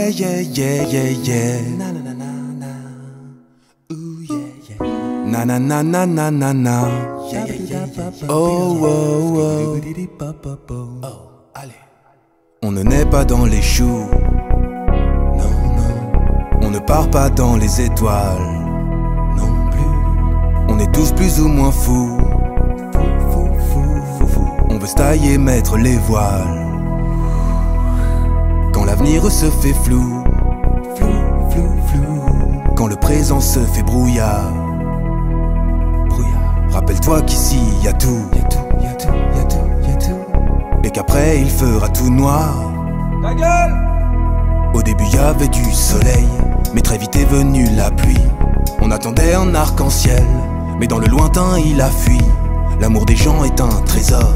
Yeah, yeah, yeah, yeah, yeah. Na na na na na. Ooh, yeah, yeah. Na na na na na na na. Yeah, yeah, yeah, yeah. Oh, oh, oh. Oh, allez. On ne naît pas dans les choux. Non, non. On ne part pas dans les étoiles. Non plus. On est tous plus ou moins fous. On veut se tailler, mettre les voiles. Quand l'avenir se fait flou, flou, flou, flou. Quand le présent se fait brouillard, brouillard. Rappelle-toi qu'ici y a tout, y a tout, y a tout, y a tout, y a tout. Et qu'après il fera tout noir. Ta gueule! Au début y avait du soleil, mais très vite est venue la pluie. On attendait un arc-en-ciel, mais dans le lointain il a fui. L'amour des gens est un trésor,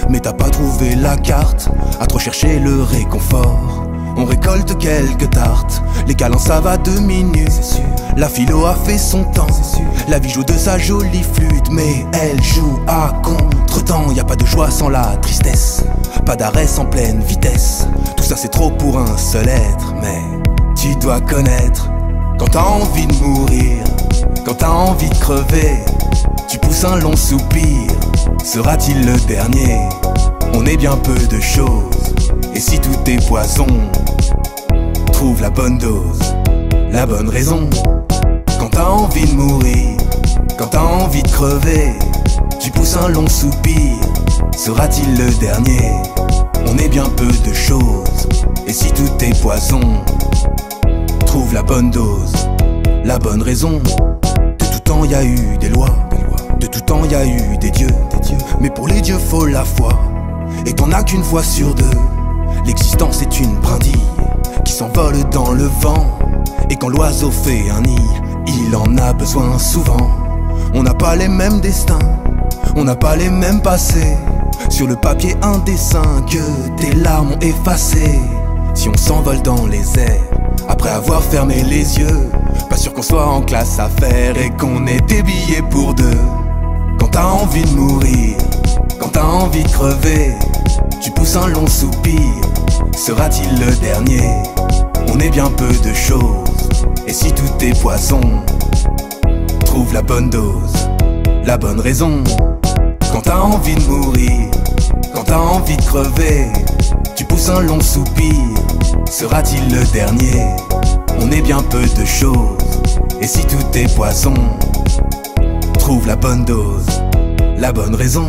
mais t'as pas trouvé la carte. À trop chercher le réconfort, on récolte quelques tartes. Les câlins ça va 2 minutes, c'est sûr. La philo a fait son temps, c'est sûr. La vie joue de sa jolie flûte, mais elle joue à contre-temps. Y a pas de joie sans la tristesse, pas d'arrêt sans pleine vitesse. Tout ça c'est trop pour un seul être, mais tu dois connaître. Quand t'as envie de mourir, quand t'as envie de crever, tu pousses un long soupir. Sera-t-il le dernier? On est bien peu de choses, et si tout est poison, trouve la bonne dose, la bonne raison. Quand t'as envie de mourir, quand t'as envie de crever, tu pousses un long soupir. Sera-t-il le dernier? On est bien peu de choses, et si tout est poison, trouve la bonne dose, la bonne raison. De tout temps y a eu des lois, de tout temps y a eu des dieux. Mais pour les dieux faut la foi, et t'en as qu'une fois sur deux. L'existence est une brindille qui s'envole dans le vent, et quand l'oiseau fait un nid, il en a besoin souvent. On n'a pas les mêmes destins, on n'a pas les mêmes passés. Sur le papier un dessin que tes larmes ont effacé. Si on s'envole dans les airs, après avoir fermé les yeux, pas sûr qu'on soit en classe à faire et qu'on ait des billets pour deux. Quand t'as envie de mourir, quand t'as envie de crever, tu pousses un long soupir. Sera-t-il le dernier? On est bien peu de choses, et si tout est poison, trouve la bonne dose, la bonne raison. Quand t'as envie de mourir, quand t'as envie de crever, tu pousses un long soupir. Sera-t-il le dernier? On est bien peu de choses, et si tout est poison, trouve la bonne dose, la bonne raison.